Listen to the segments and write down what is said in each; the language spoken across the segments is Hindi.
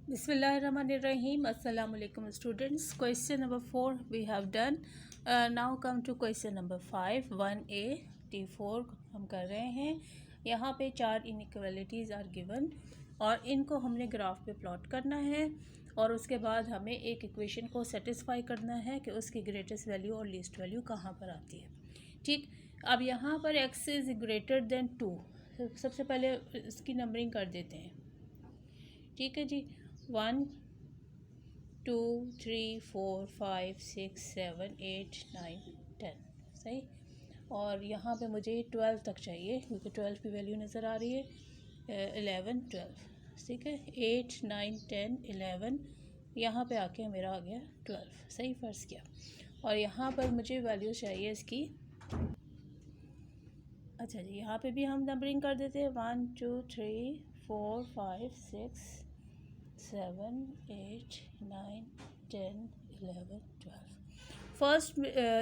Bismillahirrahmanirrahim. Assalamu alaikum students. Question number 4 we have done. Now come to question number 5. 1A T4 हम कर रहे हैं. यहाँ पे 4 inequalities are given और इनको हमने ग्राफ पे प्लॉट करना है और उसके बाद हमें एक इक्वेशन को सेटिस्फाई करना है कि उसकी ग्रेटेस्ट वैल्यू और लीस्ट वैल्यू कहाँ पर आती है. ठीक. अब यहाँ पर x इज़ ग्रेटर देन 2. सबसे पहले इसकी नंबरिंग कर देते हैं. ठीक है जी. 1 2 3 4 5 6 7 8 9 10 सही. और यहाँ पे मुझे 12 तक चाहिए क्योंकि 12 की वैल्यू नज़र आ रही है. 11 12 ठीक है. 8 9 10 11 यहाँ पे आके मेरा आ गया 12 सही फ़र्ज़ किया. और यहाँ पर मुझे वैल्यू चाहिए इसकी. अच्छा जी. यहाँ पे भी हम नंबरिंग कर देते हैं. 1 2 3 4 5 6 7 8 9 10 11 12. फर्स्ट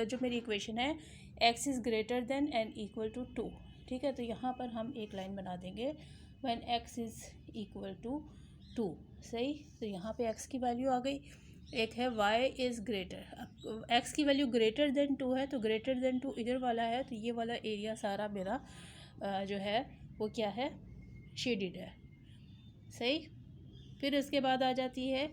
जो मेरी इक्वेशन है x is greater than and equal to 2. ठीक है. तो यहाँ पर हम एक लाइन बना देंगे when x is equal to 2 सही. तो यहाँ पे x की वैल्यू आ गई. एक है y इज़ ग्रेटर. अब x की वैल्यू ग्रेटर देन 2 है तो ग्रेटर देन 2 इधर वाला है तो ये वाला एरिया सारा मेरा जो है वो क्या है, शेडिड है सही. फिर उसके बाद आ जाती है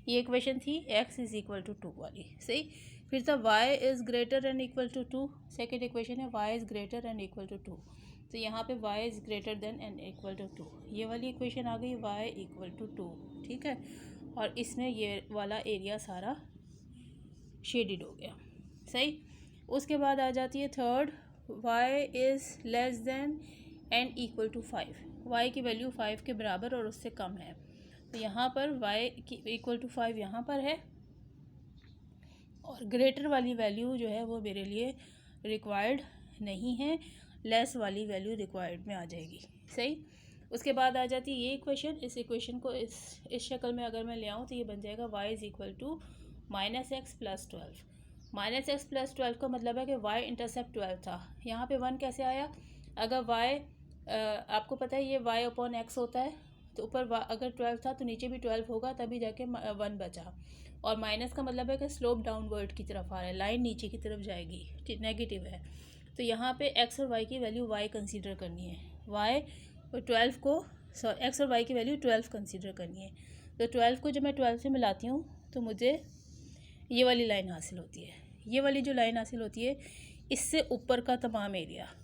ये इक्वेशन थी x इज़ इक्वल टू 2 वाली सही. फिर था y is greater and equal to 2. Second equation है y is greater and equal to 2. तो यहाँ पे y is greater than and equal to 2. ये वाली इक्वेशन आ गई y इक्वल टू 2. ठीक है. और इसमें ये वाला एरिया सारा शेडिड हो गया सही. उसके बाद आ जाती है third y is less than and equal to 5. y की वैल्यू 5 के बराबर और उससे कम है. तो यहाँ पर y की इक्वल टू 5 यहाँ पर है और ग्रेटर वाली वैल्यू जो है वो मेरे लिए रिक्वायर्ड नहीं है. लेस वाली वैल्यू रिक्वायर्ड में आ जाएगी सही. उसके बाद आ जाती है ये इक्वेशन. इस इक्वेशन को इस शक्ल में अगर मैं ले आऊँ तो ये बन जाएगा y is equal to -x plus 12. -x plus 12 का मतलब है कि y इंटरसेप्ट 12 था. यहाँ पे 1 कैसे आया. अगर y आपको पता है ये y अपॉन x होता है तो ऊपर अगर 12 था तो नीचे भी 12 होगा तभी जाके 1 बचा. और माइनस का मतलब है कि स्लोप डाउनवर्ड की तरफ आ रहा है, लाइन नीचे की तरफ जाएगी, नेगेटिव है. तो यहाँ पे x और y की वैल्यू y कंसीडर करनी है. y और 12 को x और y की वैल्यू 12 कंसीडर करनी है. तो 12 को जब मैं 12 से मिलाती हूँ तो मुझे ये वाली लाइन हासिल होती है. ये वाली जो लाइन हासिल होती है इससे ऊपर का तमाम एरिया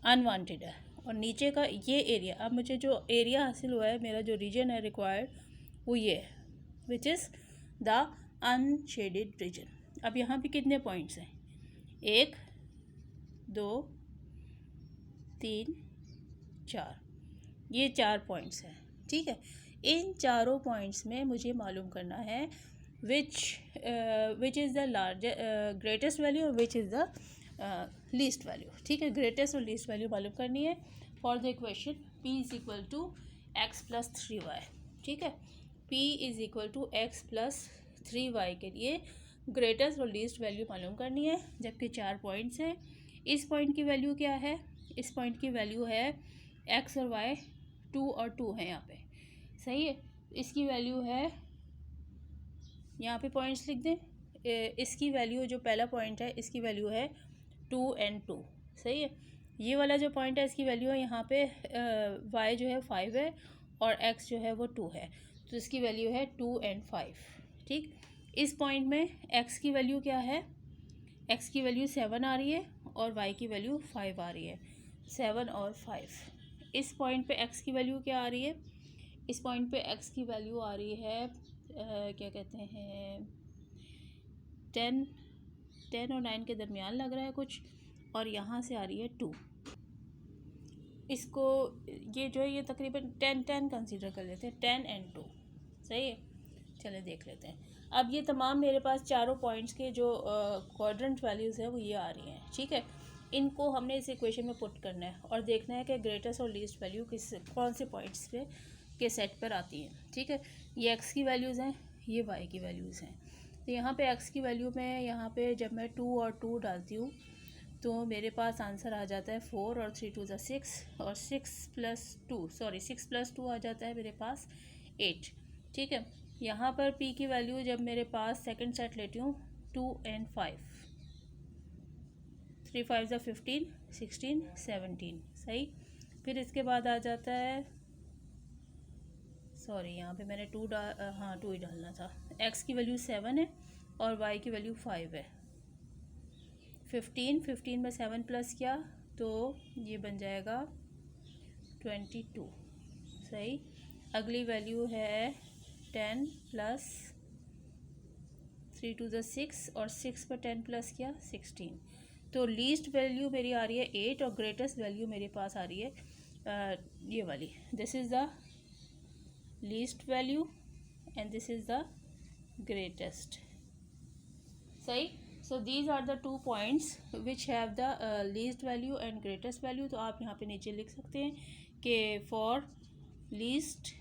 अनवांटेड है और नीचे का ये एरिया. अब मुझे जो एरिया हासिल हुआ है, मेरा जो रीजन है रिक्वायर्ड वो ये है which is the unshaded region. अब यहाँ पे कितने पॉइंट्स हैं. 1 2 3 4. ये 4 पॉइंट्स हैं. ठीक है. इन चारों पॉइंट्स में मुझे मालूम करना है which is the greatest value और which is the least value. ठीक है. ग्रेटेस्ट और लीस्ट वैल्यू मालूम करनी है for the equation p is equal to x plus 3y. ठीक है. p is equal to x plus 3y के लिए ग्रेटेस्ट और लीस्ट वैल्यू मालूम करनी है जबकि 4 पॉइंट्स हैं. इस पॉइंट की वैल्यू क्या है. इस पॉइंट की वैल्यू है x और y 2 और 2 है यहाँ पे सही है. इसकी वैल्यू है, यहाँ पे पॉइंट्स लिख दें. इसकी वैल्यू जो पहला पॉइंट है इसकी वैल्यू है 2 and 2 सही है. ये वाला जो पॉइंट है इसकी वैल्यू है यहाँ पे y जो है 5 है और x जो है वो 2 है तो इसकी वैल्यू है 2 and 5. ठीक. इस पॉइंट में x की वैल्यू क्या है. x की वैल्यू 7 आ रही है और y की वैल्यू 5 आ रही है. 7 और 5. इस पॉइंट पे x की वैल्यू क्या आ रही है. इस पॉइंट पे x की वैल्यू आ रही है क्या कहते हैं 10 और 9 के दरमियान लग रहा है कुछ. और यहाँ से आ रही है 2. इसको ये जो है ये तकरीबन 10 कंसीडर कर लेते हैं. 10 and 2 सही है. चले देख लेते हैं. अब ये तमाम मेरे पास चारों पॉइंट्स के जो क्वाड्रेंट वैल्यूज़ है वो ये आ रही हैं. ठीक है. इनको हमने इस इक्वेशन में पुट करना है और देखना है कि ग्रेटेस्ट और लीस्ट वैल्यू कौन से पॉइंट्स पे के सेट पर आती हैं. ठीक है. ये x की वैल्यूज़ हैं, ये y की वैल्यूज़ हैं. तो यहाँ पे x की वैल्यू में यहाँ पे जब मैं 2 और 2 डालती हूँ तो मेरे पास आंसर आ जाता है 4 और 3 2 6 और 6 प्लस 2 आ जाता है मेरे पास 8. ठीक है। यहाँ पर p की वैल्यू जब मेरे पास सेकंड सेट लेती हूँ 2 and 5, 3 5 15, 16, 17, सही। फिर इसके बाद आ जाता है, सॉरी यहाँ पे मैंने 2 हाँ 2 ही डालना था। x की वैल्यू 7 है और y की वैल्यू 5 है। 15 में 7 प्लस किया तो ये बन जाएगा 22, सही। अगली वैल्यू है 10 प्लस 3 2 6 और 6 पर 10 प्लस किया 16। तो लीस्ट वैल्यू मेरी आ रही है 8 और ग्रेटेस्ट वैल्यू मेरे पास आ रही है ये वाली। This is the least value and this is the greatest, सही। So these are the 2 points which have the least value and greatest value. तो आप यहाँ पे नीचे लिख सकते हैं कि फॉर लीस्ट,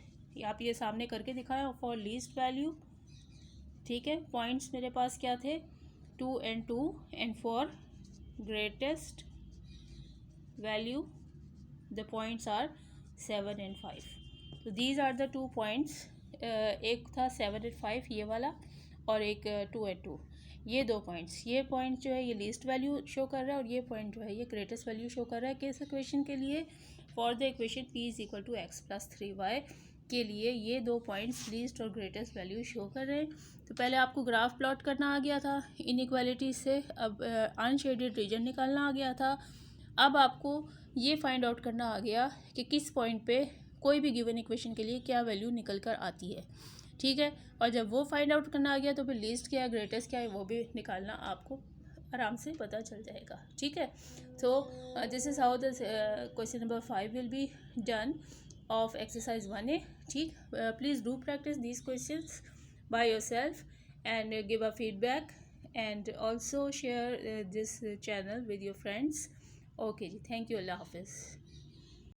आप ये सामने करके दिखाएं, फॉर लीस्ट वैल्यू, ठीक है। पॉइंट्स मेरे पास क्या थे 2 and 2 and for greatest value the points are 7 and 5। तो दीज आर द 2 पॉइंट्स, एक था 7 and 5 ये वाला और एक 2 and 2, ये 2 पॉइंट्स। ये पॉइंट जो है ये लीस्ट वैल्यू शो कर रहा है और ये पॉइंट जो है ये ग्रेटेस्ट वैल्यू शो कर रहा है। किस इक्वेशन के लिए? For the equation p is equal to x plus 3y के लिए ये 2 पॉइंट्स लीस्ट और ग्रेटेस्ट वैल्यू शो कर रहे हैं। तो पहले आपको ग्राफ प्लॉट करना आ गया था इनइक्वालिटी से, अब अनशेडेड रीजन निकालना आ गया था। अब आपको ये फाइंड आउट करना आ गया कि किस पॉइंट पे कोई भी गिवन इक्वेशन के लिए क्या वैल्यू निकल कर आती है, ठीक है। और जब वो फाइंड आउट करना आ गया तो फिर लीस्ट क्या है ग्रेटेस्ट क्या है वो भी निकालना आपको आराम से पता चल जाएगा, ठीक है। तो this is how the question number 5 will be done of exercise 1A, ठीक। Please do practice these questions by yourself and give a feedback and also share this channel with your friends. Okay ji, thank you, Allah Hafiz।